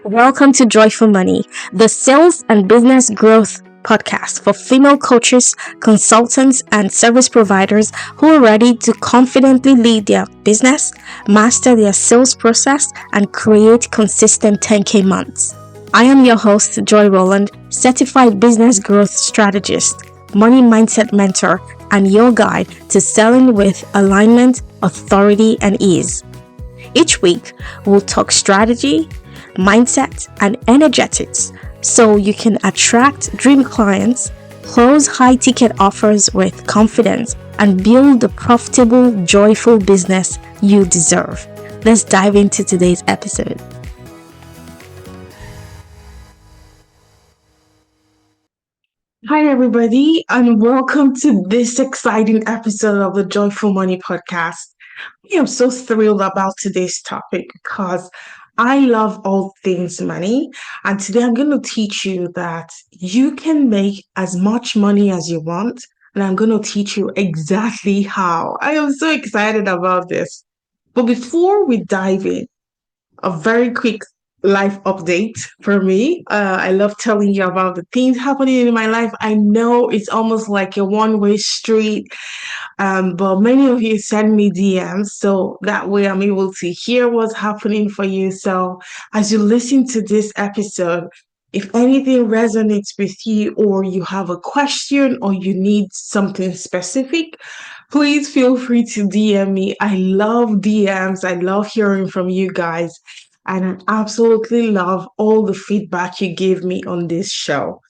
Welcome to Joyful Money, the sales and business growth podcast for female coaches, consultants, and service providers who are ready to confidently lead their business, master their sales process, and create consistent 10K months. I am your host, Joy Rowland, certified business growth strategist, money mindset mentor, and your guide to selling with alignment, authority, and ease. Each week, we'll talk strategy, mindset, and energetics so you can attract dream clients, close high ticket offers with confidence, and build the profitable, joyful business you deserve. Let's dive into today's episode. Hi, everybody, and welcome to this exciting episode of the Joyful Money Podcast. I am so thrilled about today's topic because I love all things money. And today I'm going to teach you that you can make as much money as you want. And I'm going to teach you exactly how. I am so excited about this. But before we dive in, a very quick life update for me. I love telling you about the things happening in my life. I know it's almost like a one-way street, but many of you send me DMs, so that way I'm able to hear what's happening for you. So as you listen to this episode, if anything resonates with you, or you have a question, or you need something specific, please feel free to DM me. I love DMs. I love hearing from you guys. And I absolutely love all the feedback you gave me on this show.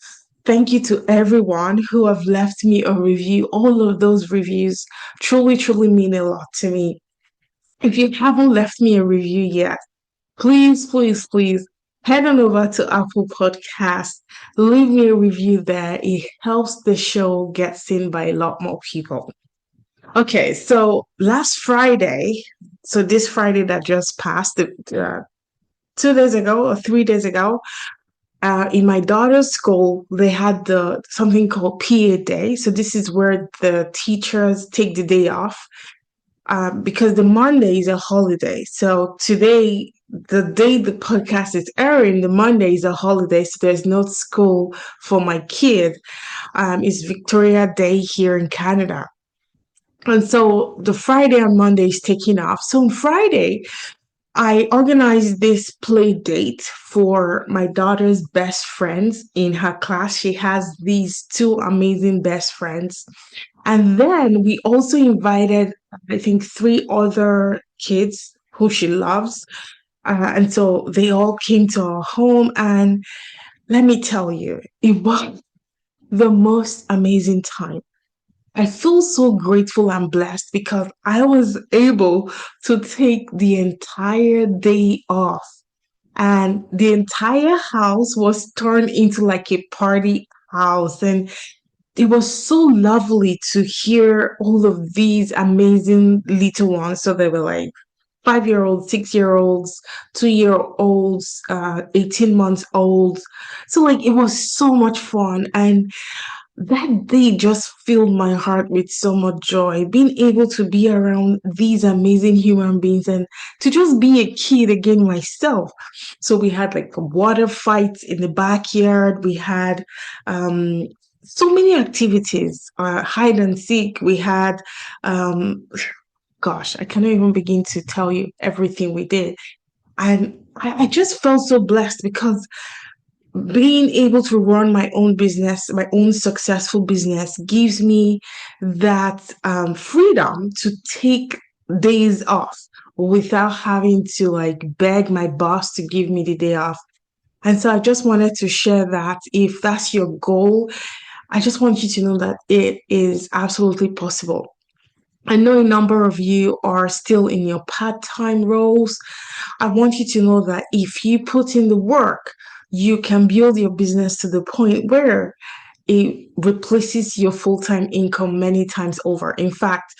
Thank you to everyone who have left me a review. All of those reviews truly, truly mean a lot to me. If you haven't left me a review yet, please, please, please head on over to Apple Podcast. Leave me a review there. It helps the show get seen by a lot more people. Okay, so last Friday, so this Friday that just passed, 2 days ago or 3 days ago, in my daughter's school, they had the something called PA Day. So this is where the teachers take the day off because the Monday is a holiday. So today, the day the podcast is airing, the Monday is a holiday. So there's no school for my kid. It's Victoria Day here in Canada. And so the Friday and Monday is taking off. So on Friday, I organized this play date for my daughter's best friends in her class. She has these two amazing best friends. And then we also invited, I think, three other kids who she loves. And so they all came to our home. And let me tell you, it was the most amazing time. I feel so grateful and blessed because I was able to take the entire day off, and the entire house was turned into like a party house. And it was so lovely to hear all of these amazing little ones. So they were like 5-year-olds, 6-year-olds, 2-year-olds, 18 months old. So like it was so much fun. And that day just filled my heart with so much joy, being able to be around these amazing human beings and to just be a kid again myself. So we had like water fights in the backyard. We had um, so many activities, hide and seek. We had, um, gosh, I cannot even begin to tell you everything we did. And I just felt so blessed because being able to run my own business, my own successful business, gives me that freedom to take days off without having to like beg my boss to give me the day off. And so I just wanted to share that if that's your goal, I just want you to know that it is absolutely possible. I know a number of you are still in your part-time roles. I want you to know that if you put in the work, you can build your business to the point where it replaces your full-time income many times over. In fact,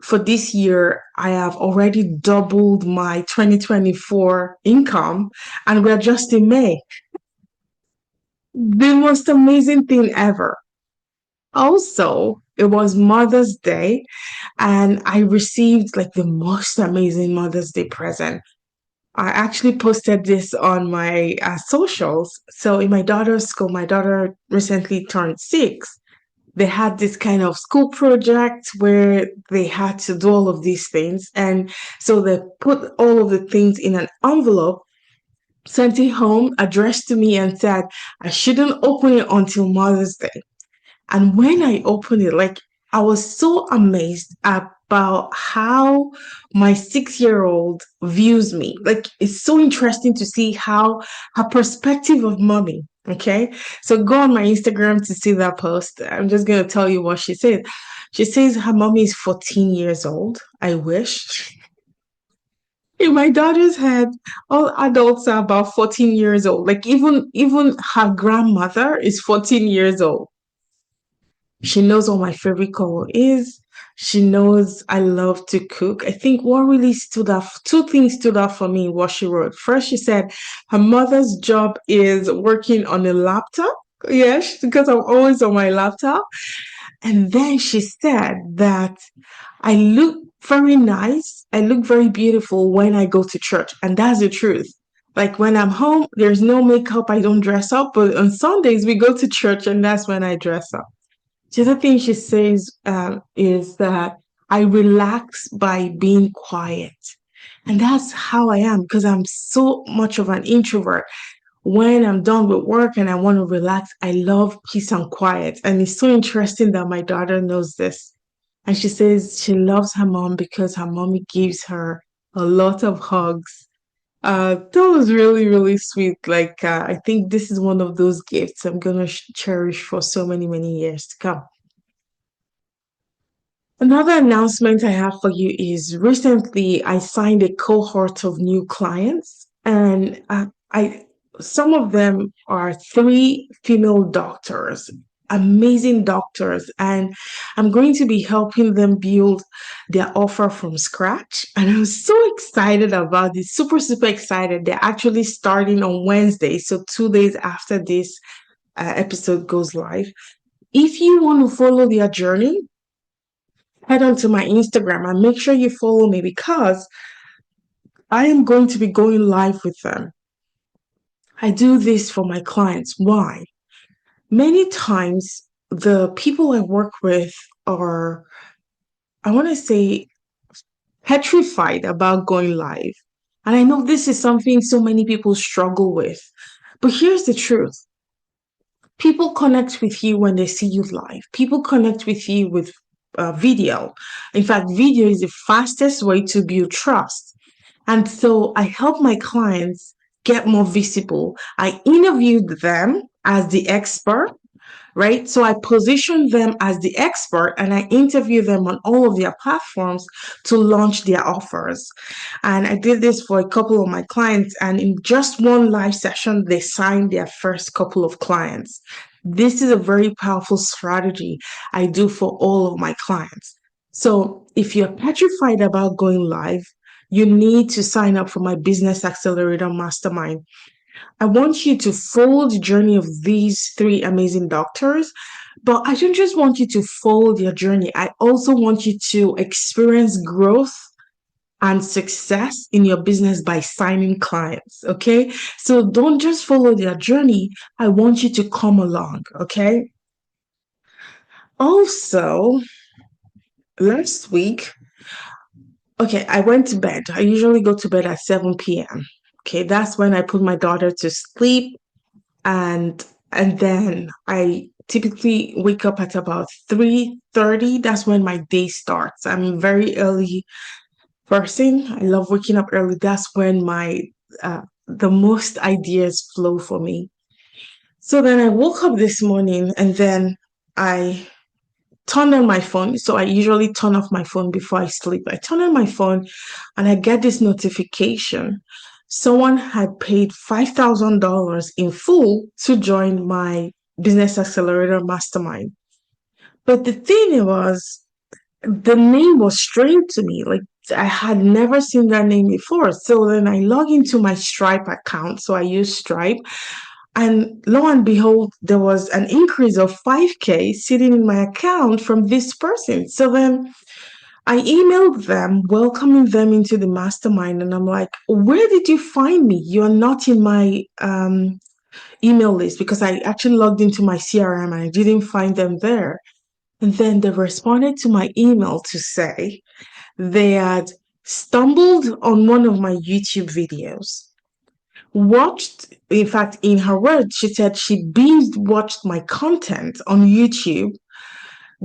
for this year, I have already doubled my 2024 income, and we're just in May. The most amazing thing ever. Also, it was Mother's Day, and I received like the most amazing Mother's Day present. I actually posted this on my socials. So in my daughter's school, my daughter recently turned 6. They had this kind of school project where they had to do all of these things. And so they put all of the things in an envelope, sent it home, addressed to me, and said, I shouldn't open it until Mother's Day. And when I opened it, like I was so amazed about how my 6 year old views me. Like it's so interesting to see how her perspective of mommy. Okay. So go on my Instagram to see that post. I'm just gonna tell you what she said. She says her mommy is 14 years old. I wish. In my daughter's head, all adults are about 14 years old. Like even her grandmother is 14 years old. She knows what my favorite color is. She knows I love to cook. I think what really stood out, two things stood out for me in what she wrote. First, she said her mother's job is working on a laptop. Yes, because I'm always on my laptop. And then she said that I look very nice. I look very beautiful when I go to church. And that's the truth. Like when I'm home, there's no makeup. I don't dress up. But on Sundays, we go to church and that's when I dress up. The other thing she says is that I relax by being quiet. And that's how I am because I'm so much of an introvert. When I'm done with work and I want to relax, I love peace and quiet. And it's so interesting that my daughter knows this. And she says she loves her mom because her mommy gives her a lot of hugs. That was really, really sweet. Like, I think this is one of those gifts I'm going to cherish for so many, many years to come. Another announcement I have for you is recently I signed a cohort of new clients, and I some of them are three female doctors, amazing doctors, and I'm going to be helping them build their offer from scratch. And I'm so excited about this, super, super excited. They're actually starting on Wednesday, so 2 days after this episode goes live. If you want to follow their journey, head on to my Instagram and make sure you follow me because I am going to be going live with them. I do this for my clients. Why? Many times, the people I work with are, I want to say, petrified about going live. And I know this is something so many people struggle with. But here's the truth: people connect with you when they see you live, people connect with you with video. In fact, video is the fastest way to build trust. And so I help my clients get more visible. I interviewed them as the expert, right? So I position them as the expert and I interview them on all of their platforms to launch their offers. And I did this for a couple of my clients, and in just one live session, they signed their first couple of clients. This is a very powerful strategy I do for all of my clients. So if you're petrified about going live, you need to sign up for my Business Accelerator Mastermind. I want you to follow the journey of these three amazing doctors, but I don't just want you to follow their journey. I also want you to experience growth and success in your business by signing clients. Okay. So don't just follow their journey. I want you to come along. Okay. Also, last week, okay, I went to bed. I usually go to bed at 7 p.m. Okay. That's when I put my daughter to sleep, and then I typically wake up at about 3:30. That's when my day starts. I'm a very early person. I love waking up early. That's when my the most ideas flow for me. So then I woke up this morning and then I turned on my phone. So I usually turn off my phone before I sleep. I turn on my phone and I get this notification. Someone had paid $5,000 in full to join my Business Accelerator Mastermind. But the thing was, the name was strange to me. Like I had never seen that name before. So then I log into my Stripe account. So I use Stripe. And lo and behold, there was an increase of 5K sitting in my account from this person. So then I emailed them, welcoming them into the mastermind, and I'm like, "Where did you find me? You're not in my email list," because I actually logged into my CRM and I didn't find them there. And then they responded to my email to say they had stumbled on one of my YouTube videos, watched, in fact, in her words, she said she binge watched my content on YouTube,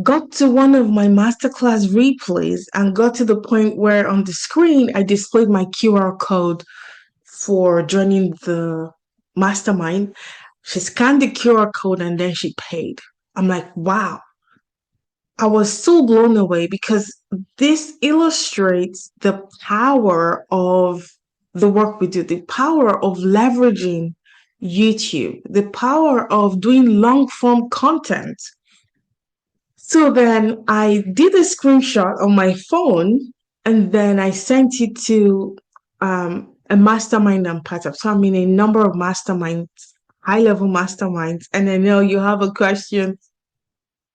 got to one of my masterclass replays, and got to the point where on the screen I displayed my QR code for joining the mastermind. She scanned the QR code and then she paid. I'm like, wow. I was so blown away because this illustrates the power of the work we do, the power of leveraging YouTube, the power of doing long form content. So then I did a screenshot on my phone and then I sent it to a mastermind I'm part of. So I'm in a number of masterminds, high level masterminds. And I know you have a question.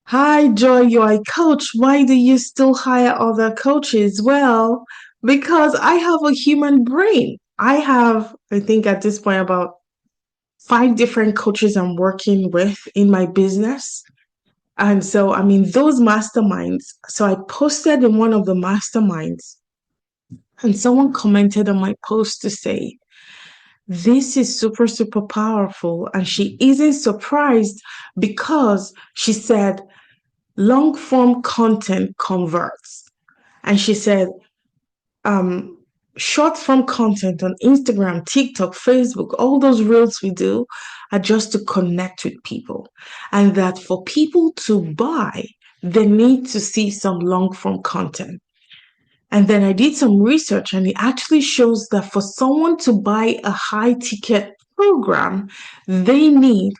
Hi, Joy, you're a coach. Why do you still hire other coaches? Well, because I have a human brain. I have, I think at this point, about five different coaches I'm working with in my business. And so I'm in those masterminds. So I posted in one of the masterminds, and someone commented on my post to say, this is super, super powerful. And she isn't surprised because she said, long form content converts. And she said, um, short form content on Instagram, TikTok, Facebook, all those reels we do are just to connect with people. And that for people to buy, they need to see some long form content. And then I did some research and it actually shows that for someone to buy a high ticket program, they need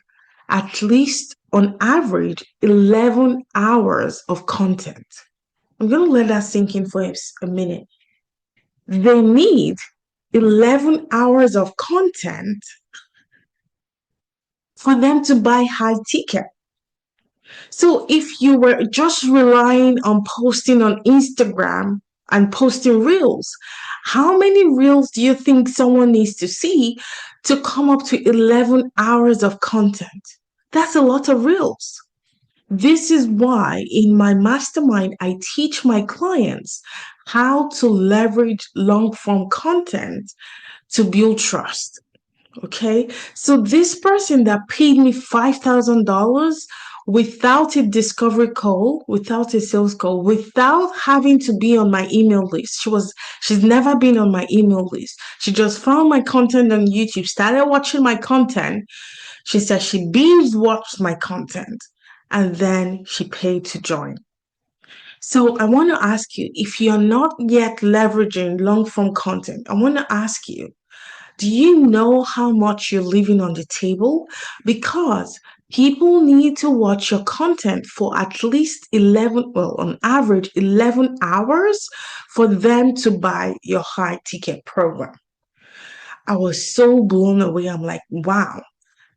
at least on average 11 hours of content. I'm going to let that sink in for a minute. They need 11 hours of content for them to buy high ticket. So if you were just relying on posting on Instagram and posting reels, how many reels do you think someone needs to see to come up to 11 hours of content? That's a lot of reels. This is why in my mastermind, I teach my clients how to leverage long form content to build trust. Okay. So this person that paid me $5,000 without a discovery call, without a sales call, without having to be on my email list. She's never been on my email list. She just found my content on YouTube, started watching my content. She said she binge watched my content and then she paid to join. So I want to ask you, if you're not yet leveraging long form content, I want to ask you, do you know how much you're leaving on the table? Because people need to watch your content for at least 11, well, on average, 11 hours for them to buy your high ticket program. I was so blown away. I'm like, wow,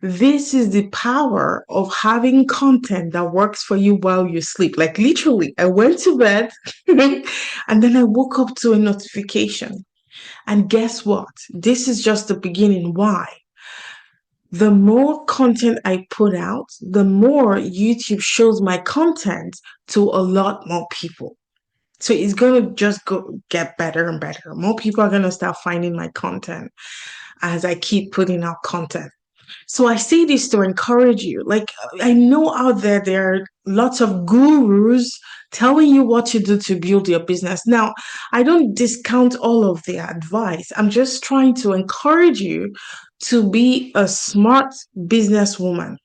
this is the power of having content that works for you while you sleep. Like literally, I went to bed and then I woke up to a notification. And guess what? This is just the beginning. Why? The more content I put out, the more YouTube shows my content to a lot more people. So it's going to just get better and better. More people are going to start finding my content as I keep putting out content. So I say this to encourage you. Like, I know out there are lots of gurus telling you what to do to build your business. Now, I don't discount all of their advice. I'm just trying to encourage you to be a smart businesswoman.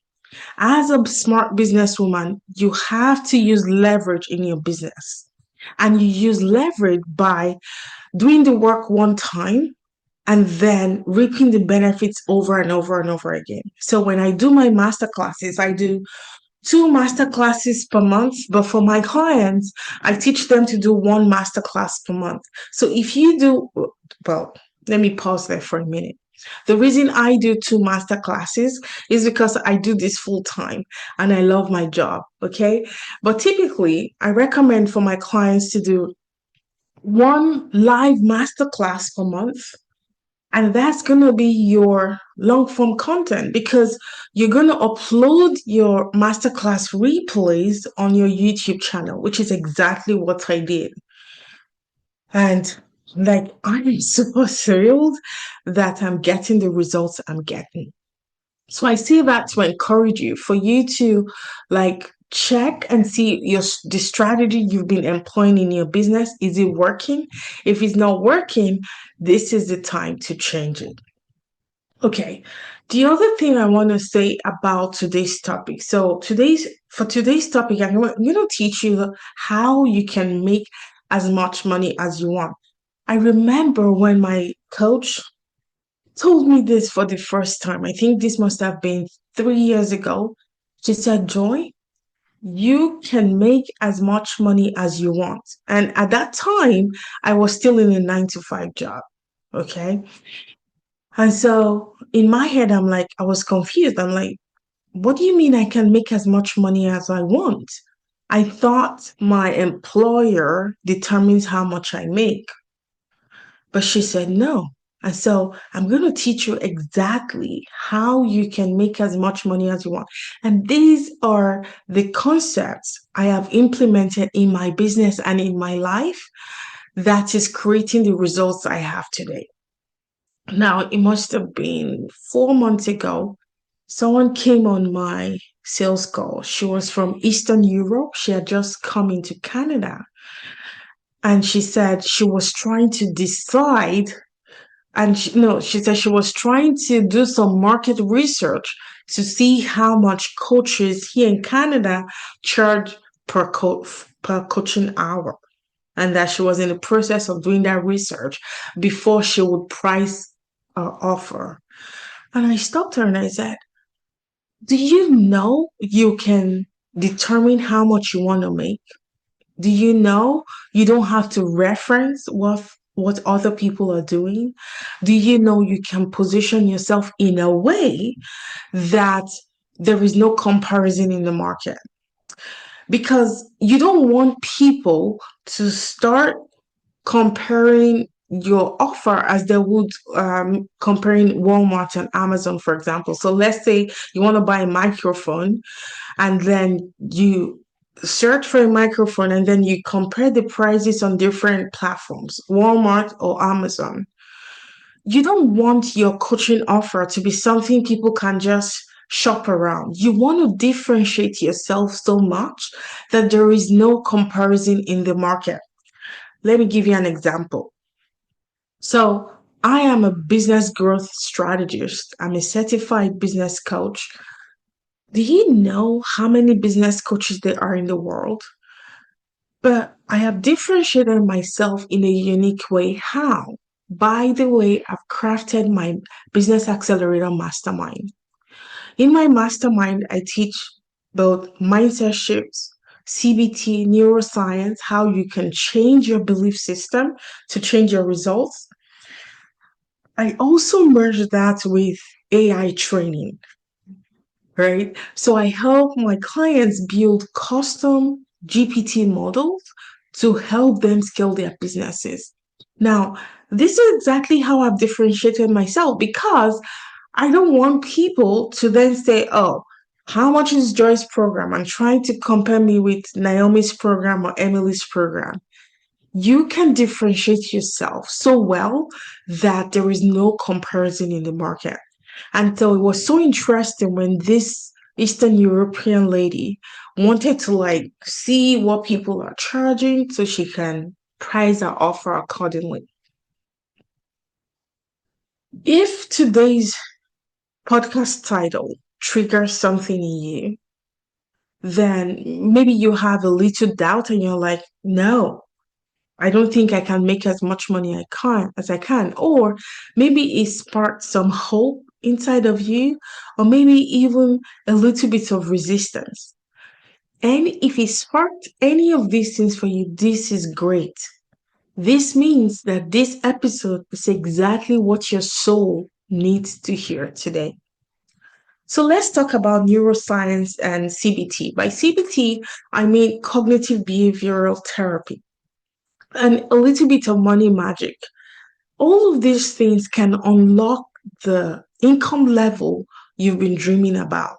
As a smart businesswoman, you have to use leverage in your business. And you use leverage by doing the work one time and then reaping the benefits over and over and over again. So when I do my master classes, I do two master classes per month, but for my clients, I teach them to do one master class per month. So if you do, well, let me pause there for a minute. The reason I do two master classes is because I do this full time and I love my job. Okay. But typically, I recommend for my clients to do one live masterclass per month. And that's going to be your long form content because you're going to upload your masterclass replays on your YouTube channel, which is exactly what I did. And like, I'm super thrilled that I'm getting the results I'm getting. So I say that to encourage you, for you to like check and see the strategy you've been employing in your business. Is it working? If it's not working, this is the time to change it. Okay. The other thing I want to say about today's topic. So today's topic, I'm going to teach you how you can make as much money as you want. I remember when my coach told me this for the first time. I think this must have been 3 years ago. She said, Joy, you can make as much money as you want. And at that time, I was still in a 9 to 5 job. Okay. And so in my head, I was confused. I'm like, what do you mean I can make as much money as I want? I thought my employer determines how much I make. But she said no. And so I'm going to teach you exactly how you can make as much money as you want. And these are the concepts I have implemented in my business and in my life that is creating the results I have today. Now, it must have been 4 months ago. Someone came on my sales call. She was from Eastern Europe. She had just come into Canada. And she said she was trying to decide and she, no, she said she was trying to do some market research to see how much coaches here in Canada charge per coaching hour, and that she was in the process of doing that research before she would price her offer. And I stopped her and I said, "Do you know you can determine how much you want to make? Do you know you don't have to reference what other people are doing? Do you know you can position yourself in a way that there is no comparison in the market? Because you don't want people to start comparing your offer as they would comparing Walmart and Amazon, for example. So let's say you want to buy a microphone and then you search for a microphone and then you compare the prices on different platforms, Walmart or Amazon. You don't want your coaching offer to be something people can just shop around. You want to differentiate yourself so much that there is no comparison in the market. Let me give you an example. So, I am a business growth strategist. I'm a certified business coach. Do you know how many business coaches there are in the world? But I have differentiated myself in a unique way. How? By the way, I've crafted my business accelerator mastermind. In my mastermind, I teach both mindset shifts, CBT, neuroscience, how you can change your belief system to change your results. I also merge that with AI training, right? So I help my clients build custom GPT models to help them scale their businesses. Now, this is exactly how I've differentiated myself because I don't want people to then say, oh, how much is Joy's program? And trying to compare me with Naomi's program or Emily's program. You can differentiate yourself so well that there is no comparison in the market. And so it was so interesting when this Eastern European lady wanted to like see what people are charging so she can price her offer accordingly. If today's podcast title triggers something in you, then maybe you have a little doubt and you're like, no, I don't think I can make as much money as I can. Or maybe it sparked some hope inside of you, or maybe even a little bit of resistance. And if it sparked any of these things for you, this is great. This means that this episode is exactly what your soul needs to hear today. So let's talk about neuroscience and CBT. By CBT, I mean cognitive behavioral therapy. and a little bit of money magic. All of these things can unlock the income level you've been dreaming about.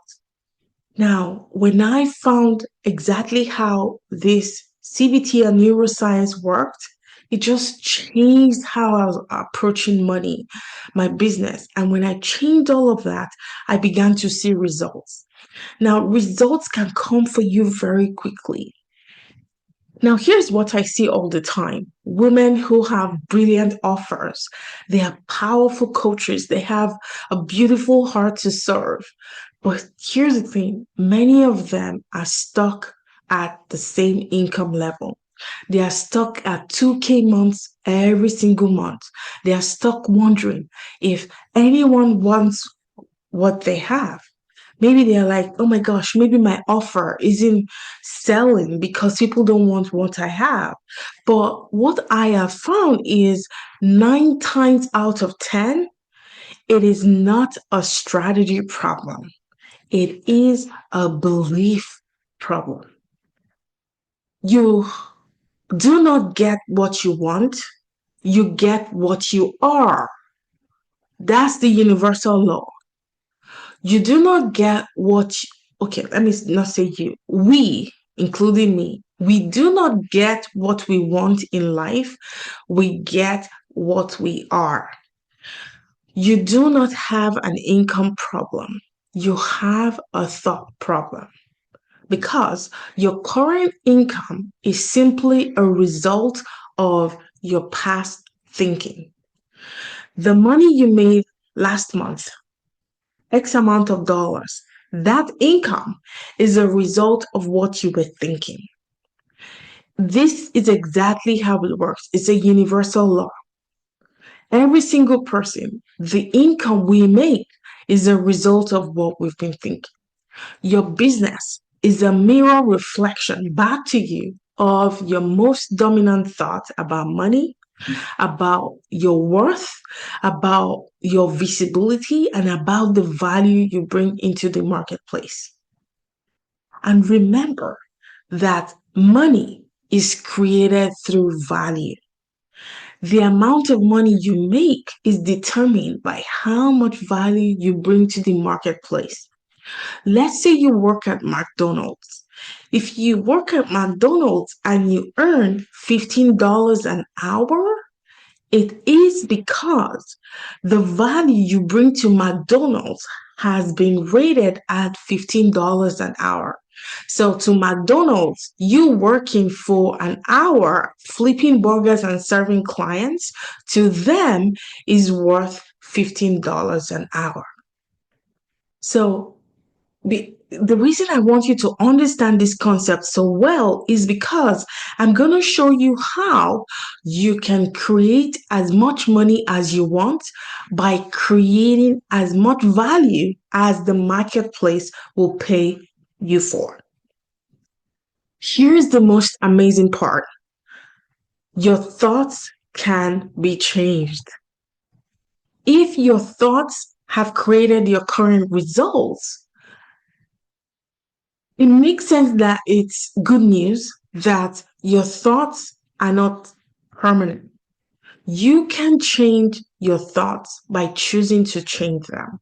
Now, when I found exactly how this CBT and neuroscience worked, it just changed how I was approaching money, my business. And when I changed all of that, I began to see results. Now, results can come for you very quickly. Now, here's what I see all the time: women who have brilliant offers, they are powerful coaches, they have a beautiful heart to serve. But here's the thing: many of them are stuck at the same income level. They are stuck at 2K months every single month. They are stuck wondering if anyone wants what they have. Maybe they're like, oh my gosh, maybe my offer isn't selling because people don't want what I have. But what I have found is 9 times out of 10, it is not a strategy problem. It is a belief problem. You do not get what you want, you get what you are. That's the universal law. You do not get okay, let me not say you, we, including me, we do not get what we want in life, we get what we are. You do not have an income problem, you have a thought problem, because your current income is simply a result of your past thinking. The money you made last month, X amount of dollars. That income is a result of what you were thinking. This is exactly how it works. It's a universal law. Every single person, the income we make is a result of what we've been thinking. Your business is a mirror reflection back to you of your most dominant thought about money, about your worth, about your visibility, and about the value you bring into the marketplace. And remember that money is created through value. The amount of money you make is determined by how much value you bring to the marketplace. Let's say you work at McDonald's. If you work at McDonald's and you earn $15 an hour, it is because the value you bring to McDonald's has been rated at $15 an hour. So to McDonald's, you working for an hour flipping burgers and serving clients, to them is worth $15 an hour. So the reason I want you to understand this concept so well is because I'm going to show you how you can create as much money as you want by creating as much value as the marketplace will pay you for. Here's the most amazing part: your thoughts can be changed. If your thoughts have created your current results, it makes sense that it's good news that your thoughts are not permanent. You can change your thoughts by choosing to change them.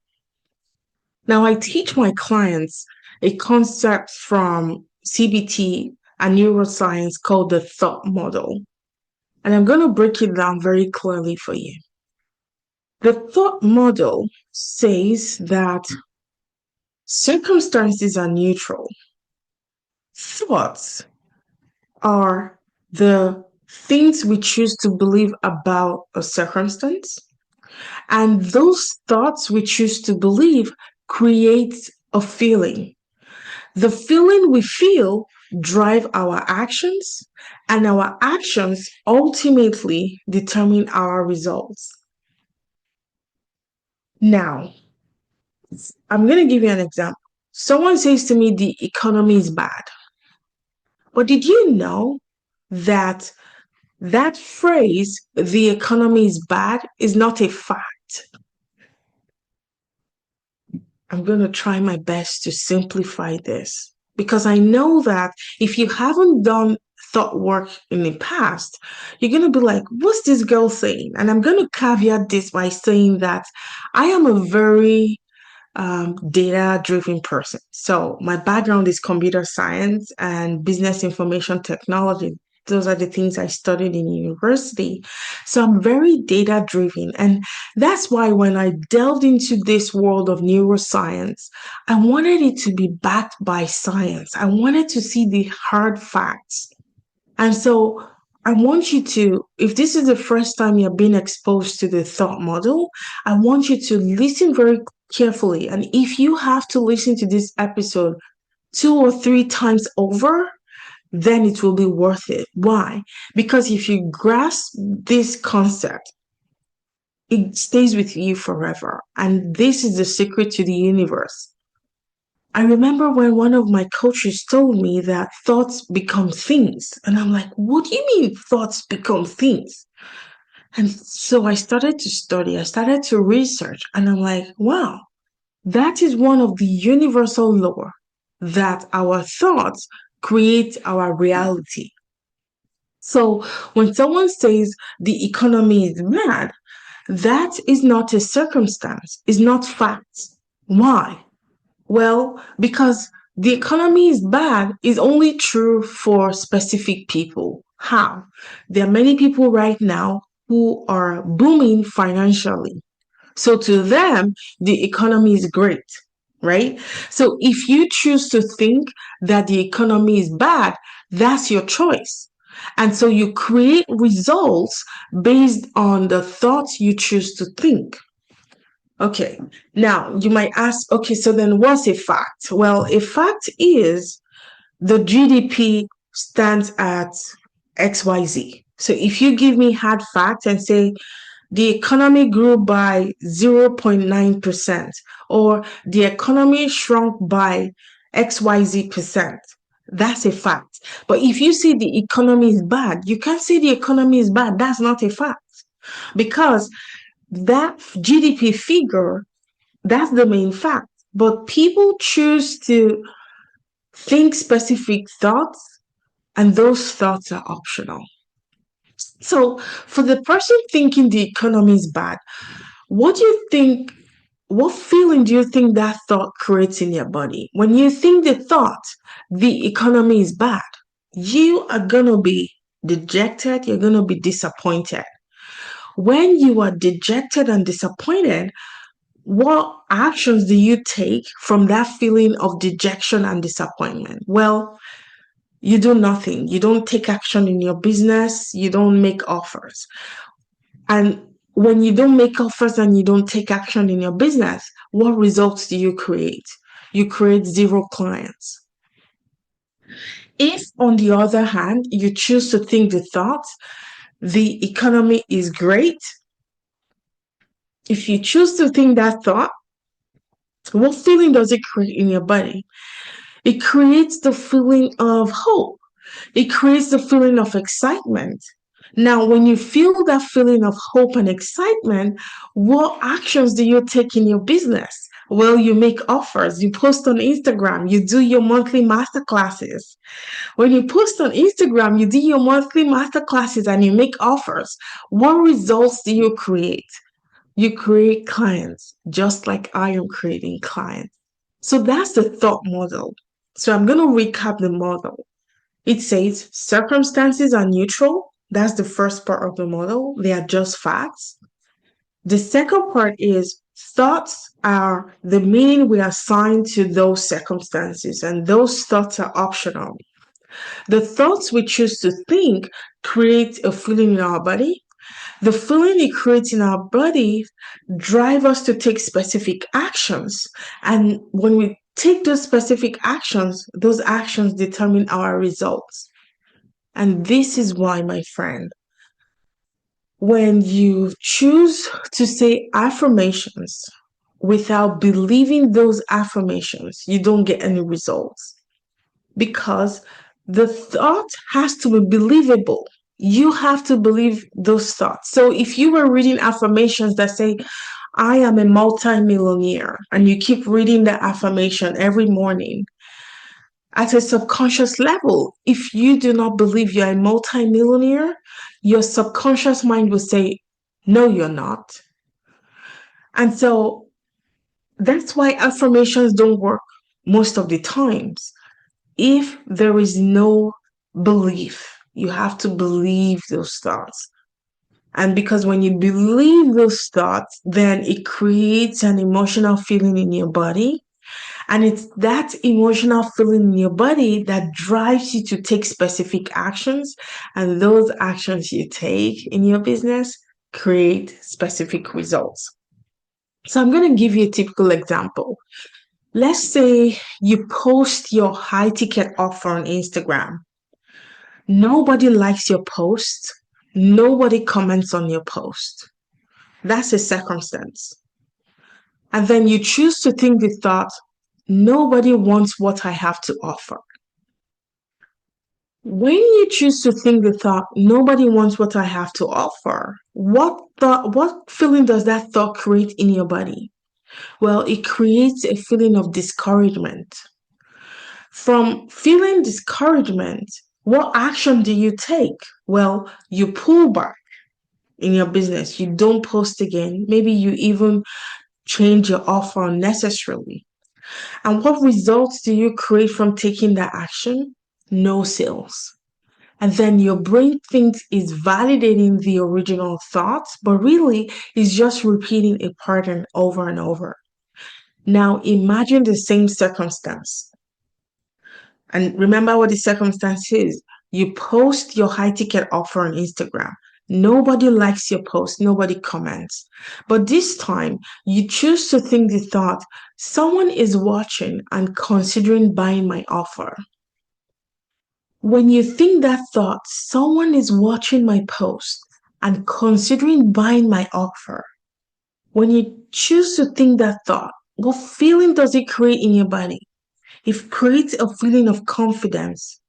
Now, I teach my clients a concept from CBT and neuroscience called the thought model. And I'm going to break it down very clearly for you. The thought model says that circumstances are neutral. Thoughts are the things we choose to believe about a circumstance. And those thoughts we choose to believe create a feeling. The feeling we feel drive our actions, and our actions ultimately determine our results. Now, I'm going to give you an example. Someone says to me, the economy is bad. But did you know that that phrase, the economy is bad, is not a fact? I'm going to try my best to simplify this because I know that if you haven't done thought work in the past, you're going to be like, what's this girl saying? And I'm going to caveat this by saying that I am a very data driven person. So my background is computer science and business information technology. Those are the things I studied in university. So I'm very data driven. And that's why when I delved into this world of neuroscience, I wanted it to be backed by science. I wanted to see the hard facts. And so I want you to, if this is the first time you're being exposed to the thought model, I want you to listen very carefully. And if you have to listen to this episode 2 or 3 times over, then it will be worth it. Why? Because if you grasp this concept, it stays with you forever. And this is the secret to the universe. I remember when one of my coaches told me that thoughts become things. And I'm like, what do you mean thoughts become things? And so I started to study, I started to research, and I'm like, wow, that is one of the universal law that our thoughts create our reality. So when someone says the economy is bad, that is not a circumstance, it's not facts. Why? Well, because the economy is bad is only true for specific people. How? There are many people right now who are booming financially. So to them, the economy is great, right? So if you choose to think that the economy is bad, that's your choice. And so you create results based on the thoughts you choose to think. Okay, now you might ask, okay, so then what's a fact? Well, a fact is the GDP stands at XYZ. So if you give me hard facts and say the economy grew by 0.9%, or the economy shrunk by XYZ%, that's a fact. But if you say the economy is bad, you can't say the economy is bad. That's not a fact. Because that GDP figure, that's the main fact. But people choose to think specific thoughts, and those thoughts are optional. So, for the person thinking the economy is bad, what do you think? What feeling do you think that thought creates in your body? When you think the thought, the economy is bad, you are going to be dejected, you're going to be disappointed. When you are dejected and disappointed, what actions do you take from that feeling of dejection and disappointment? Well, you do nothing. You don't take action in your business. You don't make offers. And when you don't make offers and you don't take action in your business, what results do you create? You create zero clients. If, on the other hand, you choose to think the thought, the economy is great, if you choose to think that thought, what feeling does it create in your body? It creates the feeling of hope. It creates the feeling of excitement. Now, when you feel that feeling of hope and excitement, what actions do you take in your business? Well, you make offers, you post on Instagram, you do your monthly masterclasses. When you post on Instagram, you do your monthly masterclasses and you make offers. What results do you create? You create clients, just like I am creating clients. So that's the thought model. So I'm going to recap the model. It says circumstances are neutral. That's the first part of the model. They are just facts. The second part is thoughts are the meaning we assign to those circumstances, and those thoughts are optional. The thoughts we choose to think create a feeling in our body. The feeling it creates in our body drive us to take specific actions. And when we take those specific actions, those actions determine our results. And this is why, my friend, when you choose to say affirmations without believing those affirmations, you don't get any results because the thought has to be believable. You have to believe those thoughts. So if you were reading affirmations that say, I am a multimillionaire, and you keep reading the affirmation every morning, At a subconscious level, if you do not believe you're a multimillionaire, your subconscious mind will say, no, you're not. And so that's why affirmations don't work most of the times. If there is no belief, you have to believe those thoughts. And because when you believe those thoughts, then it creates an emotional feeling in your body. And it's that emotional feeling in your body that drives you to take specific actions. And those actions you take in your business create specific results. So I'm going to give you a typical example. Let's say you post your high ticket offer on Instagram. Nobody likes your post. Nobody comments on your post. That's a circumstance. And then you choose to think the thought, nobody wants what I have to offer. When you choose to think the thought, nobody wants what I have to offer, what feeling does that thought create in your body? Well, it creates a feeling of discouragement. From feeling discouragement, what action do you take? Well, you pull back in your business. You don't post again. Maybe you even change your offer unnecessarily. And what results do you create from taking that action? No sales. And then your brain thinks it's validating the original thoughts, but really it's just repeating a pattern over and over. Now imagine the same circumstance. And remember what the circumstance is. You post your high ticket offer on Instagram. Nobody likes your post, nobody comments. But this time, you choose to think the thought, someone is watching and considering buying my offer. When you think that thought, someone is watching my post and considering buying my offer, when you choose to think that thought, what feeling does it create in your body? It creates a feeling of confidence.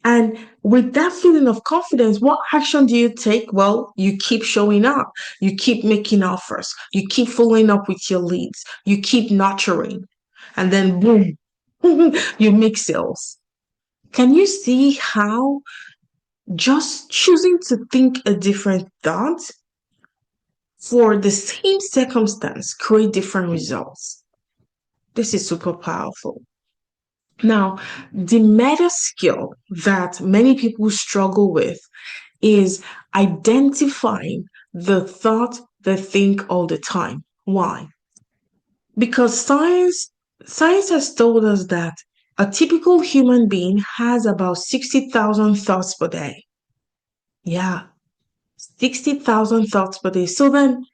And with that feeling of confidence, what action do you take? Well, you keep showing up, you keep making offers, you keep following up with your leads, you keep nurturing, and then boom, you make sales. Can you see how just choosing to think a different thought for the same circumstance create different results? This is super powerful. Now, the meta skill that many people struggle with is identifying the thought they think all the time. Why? Because science has told us that a typical human being has about 60,000 thoughts per day. Yeah, 60,000 thoughts per day. So then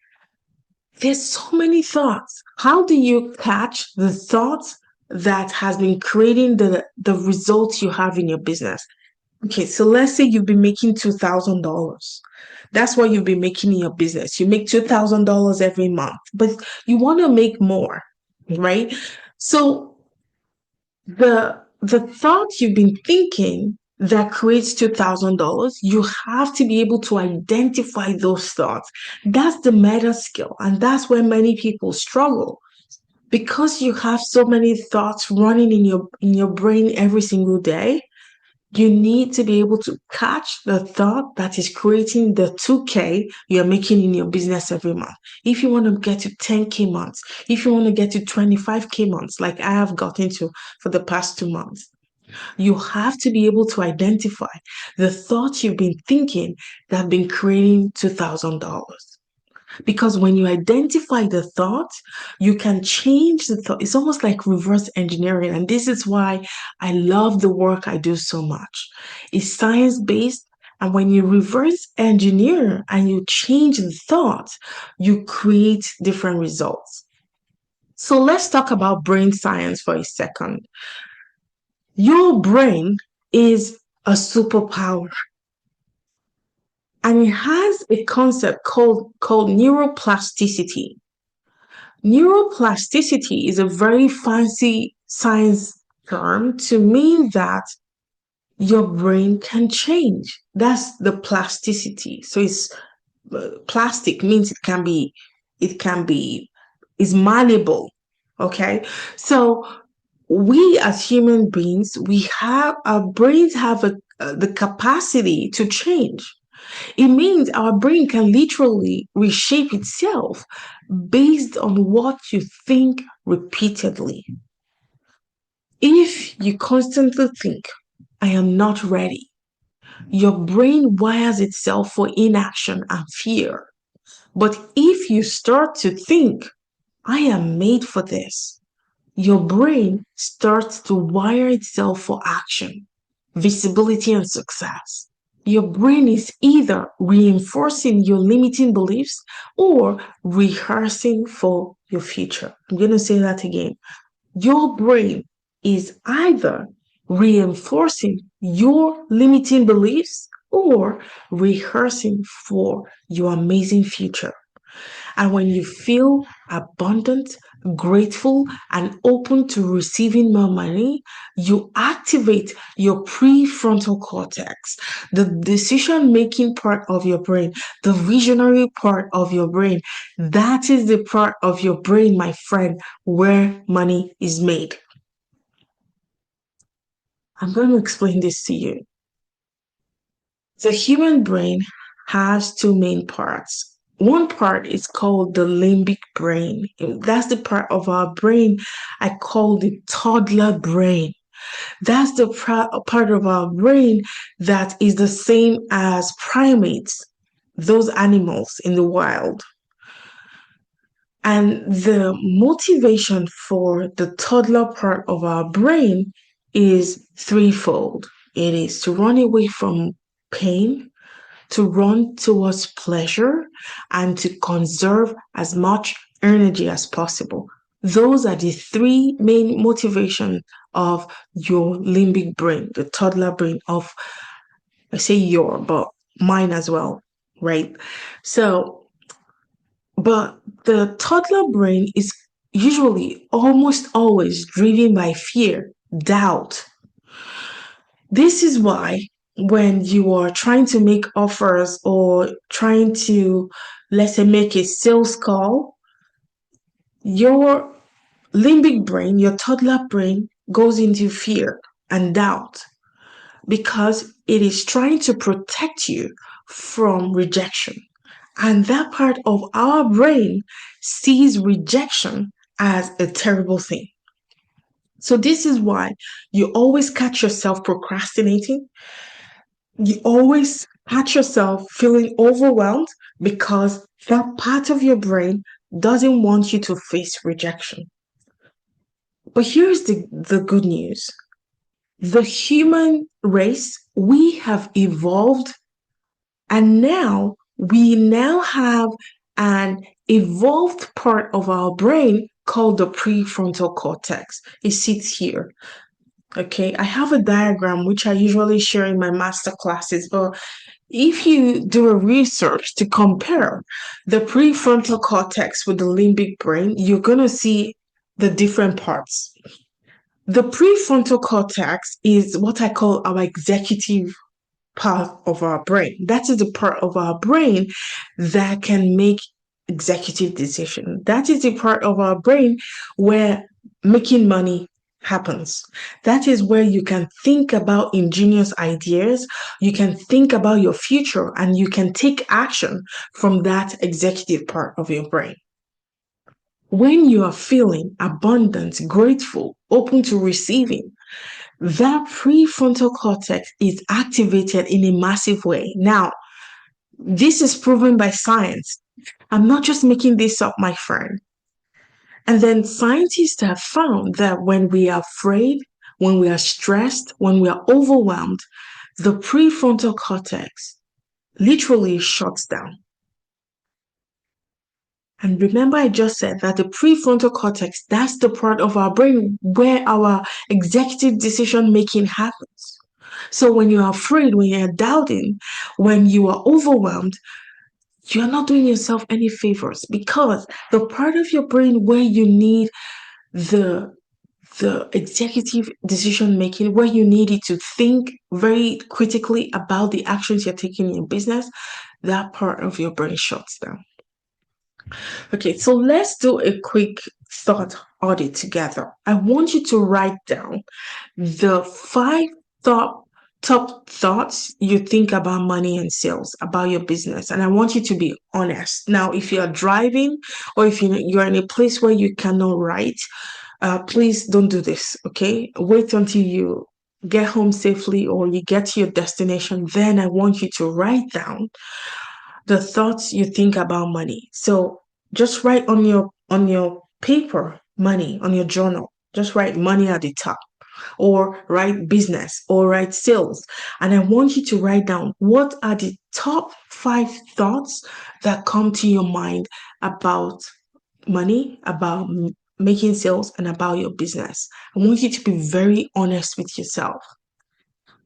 there's so many thoughts. How do you catch the thoughts that has been creating the results you have in your business? Okay, so let's say you've been making $2,000. That's what you've been making in your business. You make $2,000 every month, but you want to make more, right? So the thought you've been thinking that creates $2,000, you have to be able to identify those thoughts. That's the meta skill, and that's where many people struggle because you have so many thoughts running in your brain every single day. You need to be able to catch the thought that is creating the 2K you're making in your business every month. If you want to get to 10K months, if you want to get to 25K months, like I have gotten to for the past 2 months, you have to be able to identify the thoughts you've been thinking that have been creating $2,000. Because when you identify the thought, you can change the thought. It's almost like reverse engineering. And this is why I love the work I do so much. It's science based. And when you reverse engineer and you change the thought, you create different results. So let's talk about brain science for a second. Your brain is a superpower. And it has a concept called neuroplasticity. Neuroplasticity is a very fancy science term to mean that your brain can change. That's the plasticity. So it's plastic means it can be, is malleable. Okay. So We as human beings, our brains have the capacity to change. It means our brain can literally reshape itself based on what you think repeatedly. If you constantly think, I am not ready, your brain wires itself for inaction and fear. But if you start to think, I am made for this, your brain starts to wire itself for action, visibility, and success. Your brain is either reinforcing your limiting beliefs or rehearsing for your future. I'm going to say that again. Your brain is either reinforcing your limiting beliefs or rehearsing for your amazing future. And when you feel abundant, grateful, and open to receiving more money, you activate your prefrontal cortex, the decision making part of your brain, the visionary part of your brain. That is the part of your brain, my friend, where money is made. I'm going to explain this to you. The human brain has two main parts. One part is called the limbic brain. That's the part of our brain I call the toddler brain. That's the part of our brain that is the same as primates, those animals in the wild. And the motivation for the toddler part of our brain is threefold. It is to run away from pain, to run towards pleasure, and to conserve as much energy as possible. Those are the three main motivations of your limbic brain, the toddler brain of, I say your, but mine as well, right? So, but the toddler brain is usually almost always driven by fear, doubt. This is why when you are trying to make offers or trying to, let's say, make a sales call, your limbic brain, your toddler brain goes into fear and doubt because it is trying to protect you from rejection. And that part of our brain sees rejection as a terrible thing. So, this is why you always catch yourself procrastinating. You always catch yourself feeling overwhelmed because that part of your brain doesn't want you to face rejection. But here's the good news. The human race, we have evolved, and now we now have an evolved part of our brain called the prefrontal cortex. It sits here. Okay, I have a diagram which I usually share in my master classes, but if you do a research to compare the prefrontal cortex with the limbic brain, you're going to see the different parts. The prefrontal cortex is what I call our executive part of our brain. That is the part of our brain that can make executive decisions. That is the part of our brain where making money happens. That is where you can think about ingenious ideas, you can think about your future, and you can take action from that executive part of your brain. When you are feeling abundant, grateful, open to receiving, that prefrontal cortex is activated in a massive way. Now, this is proven by science. I'm not just making this up, my friend. And then scientists have found that when we are afraid, when we are stressed, when we are overwhelmed, the prefrontal cortex literally shuts down. And remember, I just said that the prefrontal cortex, that's the part of our brain where our executive decision making happens. So when you're afraid, when you're doubting, when you are overwhelmed, you're not doing yourself any favors because the part of your brain where you need the the executive decision making, where you need it to think very critically about the actions you're taking in your business, that part of your brain shuts down. Okay, so let's do a quick thought audit together. I want you to write down the five top top thoughts you think about money and sales, about your business, and I want you to be honest. Now, if you are driving or if you're in a place where you cannot write, please don't do this. Okay, wait until you get home safely or you get to your destination. Then I want you to write down the thoughts you think about money. So just write on your paper money, on your journal. Just write money at the top, or write business, or write sales. And I want you to write down what are the top five thoughts that come to your mind about money, about making sales, and about your business. I want you to be very honest with yourself.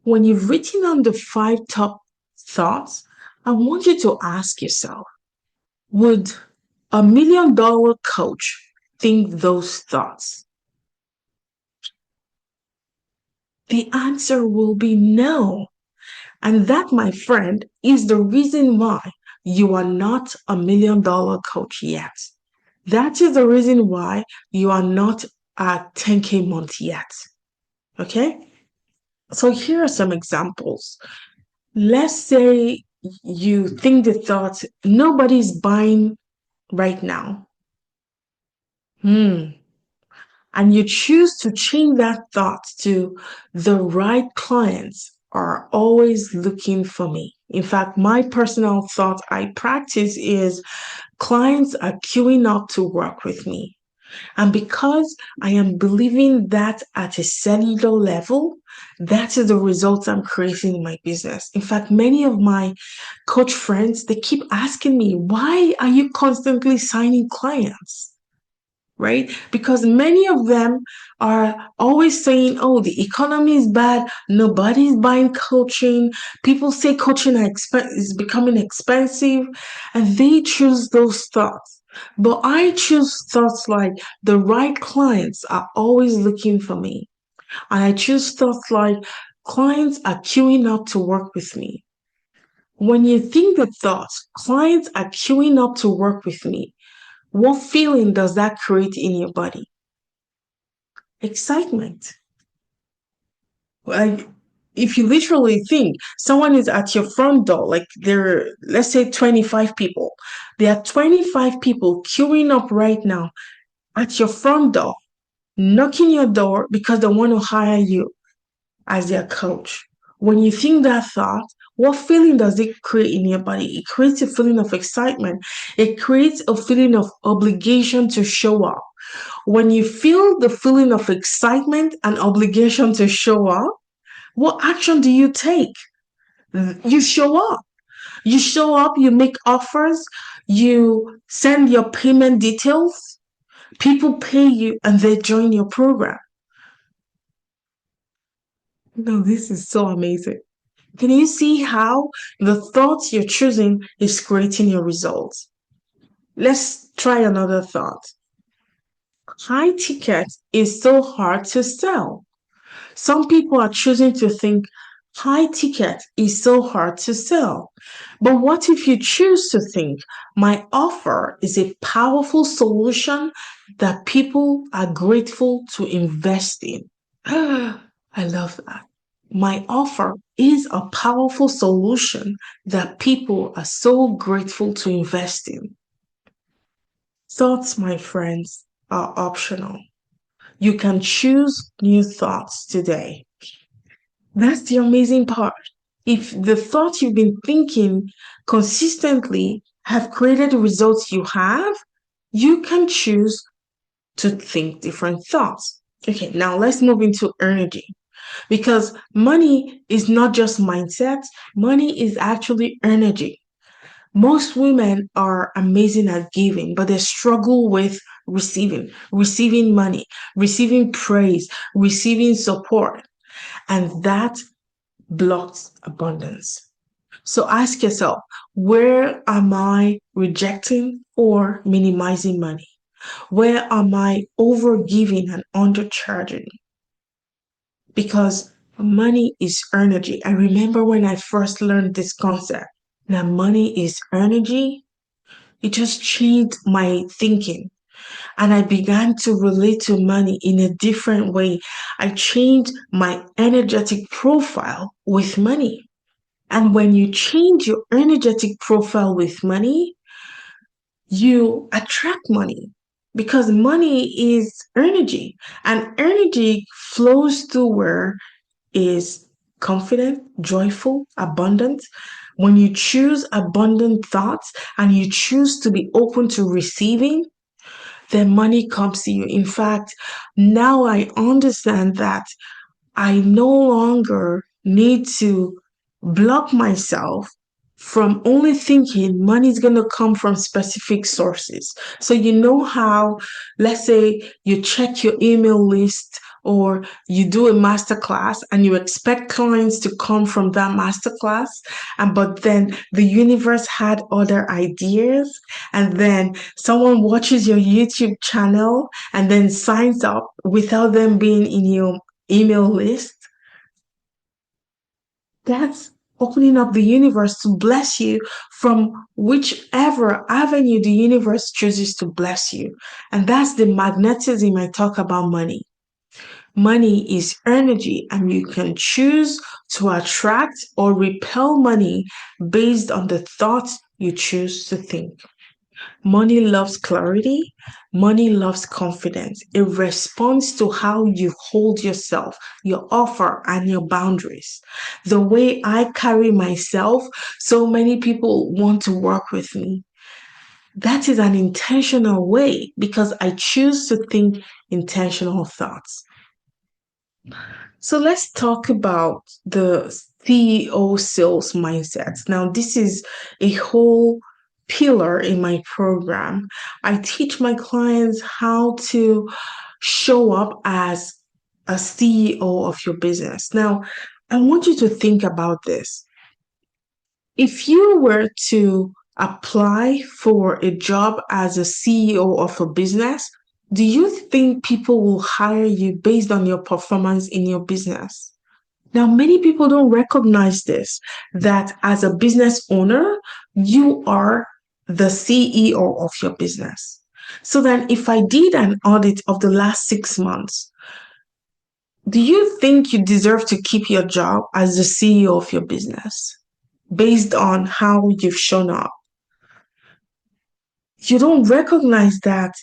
When you've written down the five top thoughts, I want you to ask yourself, would $1 million coach think those thoughts? The answer will be no. And that, my friend, is the reason why you are not $1 million coach yet. That is the reason why you are not at 10K month yet. Okay? So here are some examples. Let's say you think the thought, nobody's buying right now. And you choose to change that thought to, the right clients are always looking for me. In fact, my personal thought I practice is, clients are queuing up to work with me. And because I am believing that at a cellular level, that is the results I'm creating in my business. In fact, many of my coach friends, they keep asking me, why are you constantly signing clients? Right? Because many of them are always saying, oh, the economy is bad, nobody's buying coaching, people say coaching is becoming expensive, and they choose those thoughts. But I choose thoughts like, the right clients are always looking for me. And I choose thoughts like, clients are queuing up to work with me. When you think the thoughts, clients are queuing up to work with me, what feeling does that create in your body? Excitement. Like, if you literally think someone is at your front door, like there are, let's say 25 people, there are 25 people queuing up right now at your front door, knocking your door because they want to hire you as their coach. When you think that thought, what feeling does it create in your body? It creates a feeling of excitement. It creates a feeling of obligation to show up. When you feel the feeling of excitement and obligation to show up, what action do you take? You show up. You show up, you make offers, you send your payment details, people pay you, and they join your program. No, this is so amazing. Can you see how the thoughts you're choosing is creating your results? Let's try another thought. High ticket is so hard to sell. Some people are choosing to think high ticket is so hard to sell. But what if you choose to think, my offer is a powerful solution that people are grateful to invest in? I love that. My offer is a powerful solution that people are so grateful to invest in. Thoughts, my friends, are optional. You can choose new thoughts today. That's the amazing part. If the thoughts you've been thinking consistently have created the results you have, you can choose to think different thoughts. Okay, now let's move into energy. Because money is not just mindset, money is actually energy. Most women are amazing at giving, but they struggle with receiving money, receiving praise, receiving support. And that blocks abundance. So ask yourself, where am I rejecting or minimizing money? Where am I overgiving and undercharging? Because money is energy. I remember when I first learned this concept, that money is energy, it just changed my thinking. and I began to relate to money in a different way. I changed my energetic profile with money. And when you change your energetic profile with money, you attract money because money is energy, and energy flows through where is confident, joyful, abundant. When you choose abundant thoughts and you choose to be open to receiving, then money comes to you. In fact, now I understand that I no longer need to block myself from only thinking money is going to come from specific sources. So, you know how, let's say you check your email list or you do a masterclass and you expect clients to come from that masterclass, and but then the universe had other ideas, and then someone watches your YouTube channel and then signs up without them being in your email list. That's opening up the universe to bless you from whichever avenue the universe chooses to bless you. And that's the magnetism I talk about money. Money is energy, and you can choose to attract or repel money based on the thoughts you choose to think. Money loves clarity. Money loves confidence. It responds to how you hold yourself, your offer, and your boundaries. The way I carry myself, so many people want to work with me. That is an intentional way because I choose to think intentional thoughts. So let's talk about the CEO sales mindset. Now, this is a whole pillar in my program. I teach my clients how to show up as a CEO of your business. Now, I want you to think about this. If you were to apply for a job as a CEO of a business, do you think people will hire you based on your performance in your business? Now, many people don't recognize this, that as a business owner, you are the CEO of your business. So then, if I did an audit of the last 6 months, do you think you deserve to keep your job as the CEO of your business based on how you've shown up? You don't recognize that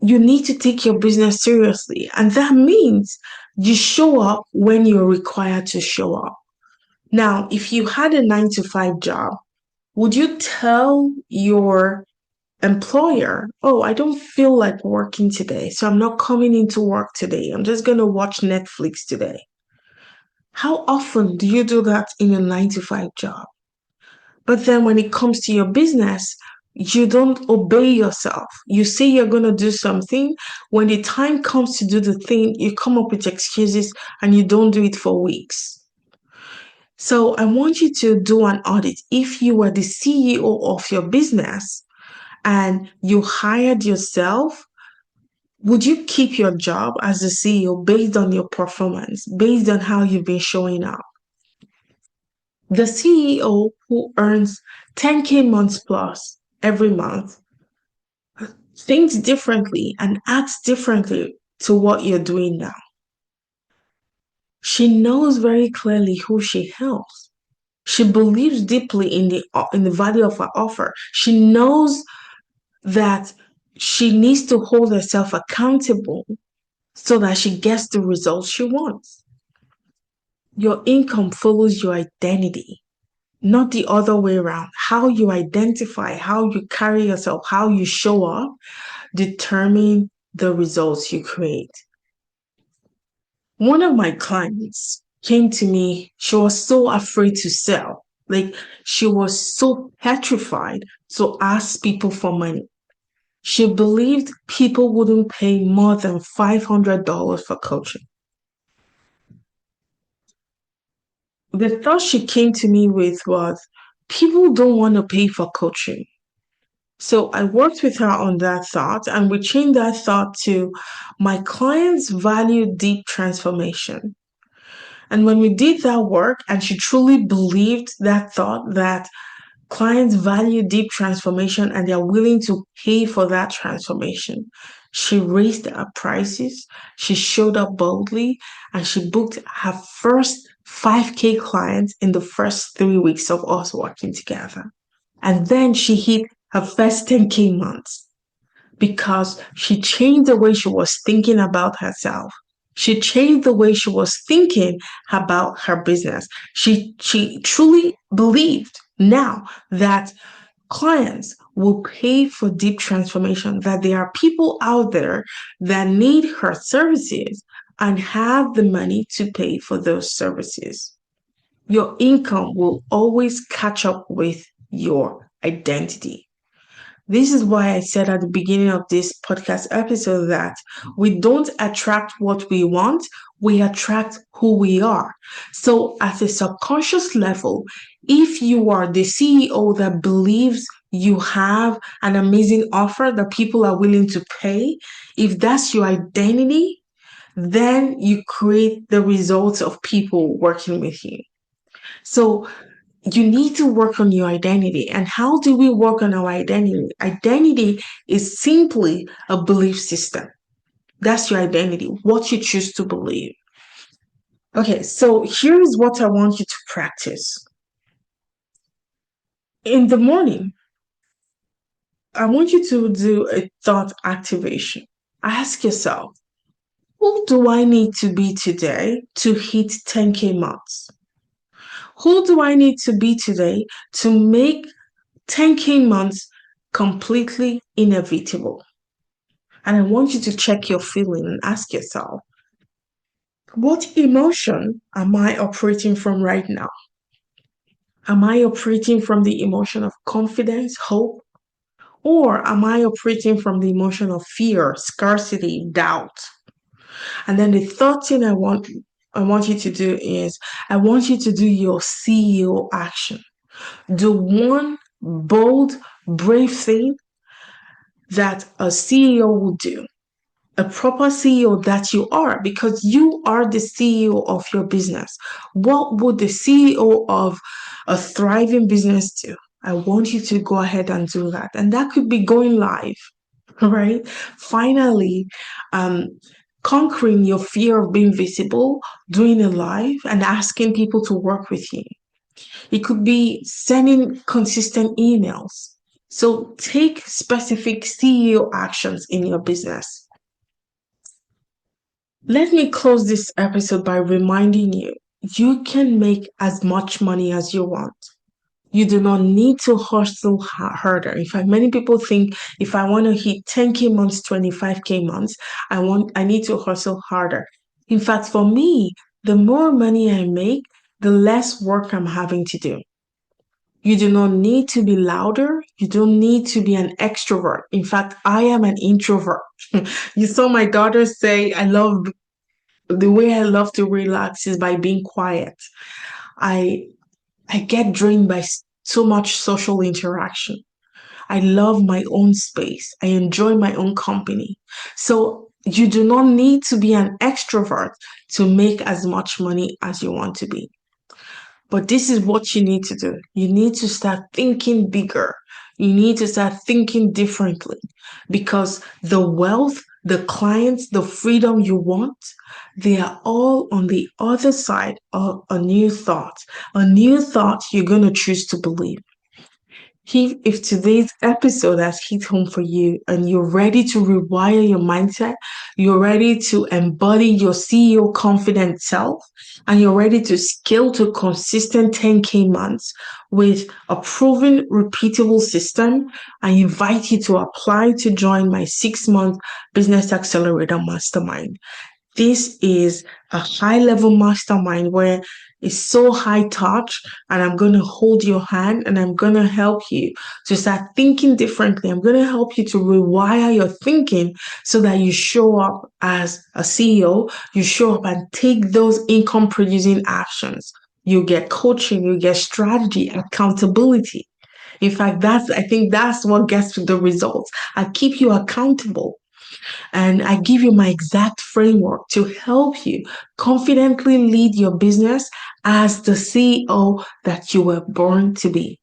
you need to take your business seriously. And that means you show up when you're required to show up. Now, if you had a 9 to 5 job, would you tell your employer, oh, I don't feel like working today, so I'm not coming into work today. I'm just going to watch Netflix today? How often do you do that in a 9 to 5 job? But then when it comes to your business, you don't obey yourself. You say you're going to do something. When the time comes to do the thing, you come up with excuses and you don't do it for weeks. So I want you to do an audit. If you were the CEO of your business and you hired yourself, would you keep your job as a CEO based on your performance, based on how you've been showing up? The CEO who earns 10K months plus every month thinks differently and acts differently to what you're doing now. She knows very clearly who she helps. She believes deeply in the value of her offer. She knows that she needs to hold herself accountable so that she gets the results she wants. Your income follows your identity, not the other way around. How you identify, how you carry yourself, how you show up determine the results you create. One of my clients came to me. She was so afraid to sell. Like, she was so petrified to ask people for money. She believed people wouldn't pay more than $500 for coaching. The thought she came to me with was, people don't want to pay for coaching. So I worked with her on that thought, and we changed that thought to, my clients value deep transformation. And when we did that work and she truly believed that thought, that Clients value deep transformation and they're willing to pay for that transformation. She raised her prices, she showed up boldly, and she booked her first 5K clients in the first 3 weeks of us working together. And then she hit her first 10K months because she changed the way she was thinking about herself. She changed the way she was thinking about her business. She truly believed now that clients will pay for deep transformation, that there are people out there that need her services and have the money to pay for those services. Your income will always catch up with your identity. This is why I said at the beginning of this podcast episode that we don't attract what we want, we attract who we are. So, at a subconscious level, if you are the CEO that believes you have an amazing offer that people are willing to pay, if that's your identity, then you create the results of people working with you. So, you need to work on your identity. And how do we work on our identity? Identity is simply a belief system. That's your identity, what you choose to believe. Okay, so here is what I want you to practice. In the morning, I want you to do a thought activation. Ask yourself, who do I need to be today to hit 10K months? Who do I need to be today to make 10K months completely inevitable? And I want you to check your feeling and ask yourself, what emotion am I operating from right now? Am I operating from the emotion of confidence, hope? Or am I operating from the emotion of fear, scarcity, doubt? And then the third thing I want you to do is I want you to do your CEO action. Do one bold, brave thing that a CEO will do, a proper CEO that you are, because you are the CEO of your business. What would the CEO of a thriving business do? I want you to go ahead and do that. And that could be going live, right? Finally, um, conquering your fear of being visible, doing a live, and asking people to work with you. It could be sending consistent emails. So take specific CEO actions in your business. Let me close this episode by reminding you you can make as much money as you want. You do not need to hustle harder. In fact, many people think if I want to hit 10K months, 25K months, I need to hustle harder. In fact, for me, the more money I make, the less work I'm having to do. You do not need to be louder. You don't need to be an extrovert. In fact, I am an introvert. You saw my daughter say, the way I love to relax is by being quiet. I I get drained by so much social interaction. I love my own space. I enjoy my own company. So you do not need to be an extrovert to make as much money as you want to be. But this is what you need to do. You need to start thinking bigger. You need to start thinking differently because the wealth, the clients, the freedom you want, they are all on the other side of a new thought you're going to choose to believe. If today's episode has hit home for you and you're ready to rewire your mindset, you're ready to embody your CEO confident self, and you're ready to scale to consistent 10K months with a proven, repeatable system, I invite you to apply to join my 6-month Business Accelerator Mastermind. This is a high level mastermind where it's so high touch, and I'm going to hold your hand and I'm going to help you to start thinking differently. I'm going to help you to rewire your thinking so that you show up as a CEO, you show up and take those income producing actions. You get coaching, you get strategy, accountability. In fact, I think that's what gets to the results. I keep you accountable. And I give you my exact framework to help you confidently lead your business as the CEO that you were born to be.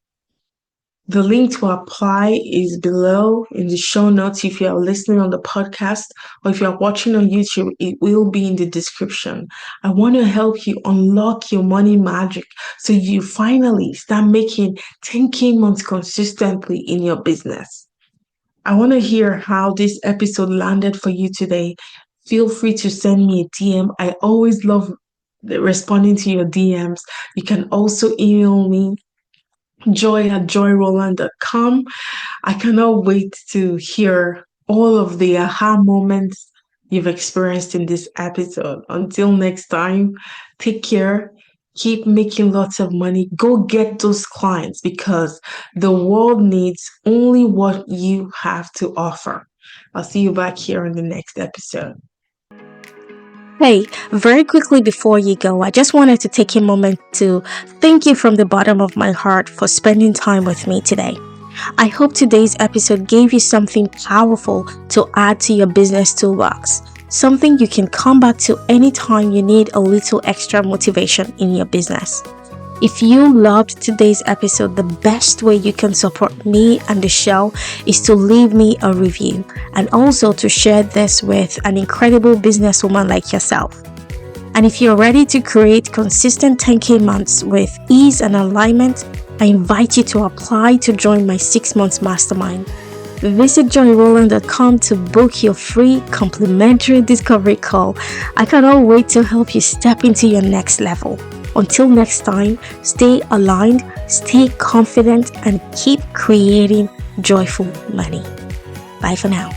The link to apply is below in the show notes if you are listening on the podcast, or if you are watching on YouTube, it will be in the description. I want to help you unlock your money magic so you finally start making 10K months consistently in your business. I want to hear how this episode landed for you today. Feel free to send me a DM. I always love responding to your DMs. You can also email me joy@joyroland.com. I cannot wait to hear all of the aha moments you've experienced in this episode. Until next time, take care. Keep making lots of money. Go get those clients because the world needs only what you have to offer. I'll see you back here in the next episode. Hey, very quickly before you go, I just wanted to take a moment to thank you from the bottom of my heart for spending time with me today. I hope today's episode gave you something powerful to add to your business toolbox, something you can come back to anytime you need a little extra motivation in your business. If you loved today's episode, the best way you can support me and the show is to leave me a review and also to share this with an incredible businesswoman like yourself. And if you're ready to create consistent 10K months with ease and alignment, I invite you to apply to join my 6 months mastermind. Visit joyroland.com to book your free complimentary discovery call. I cannot wait to help you step into your next level. Until next time, stay aligned, stay confident, and keep creating joyful money. Bye for now.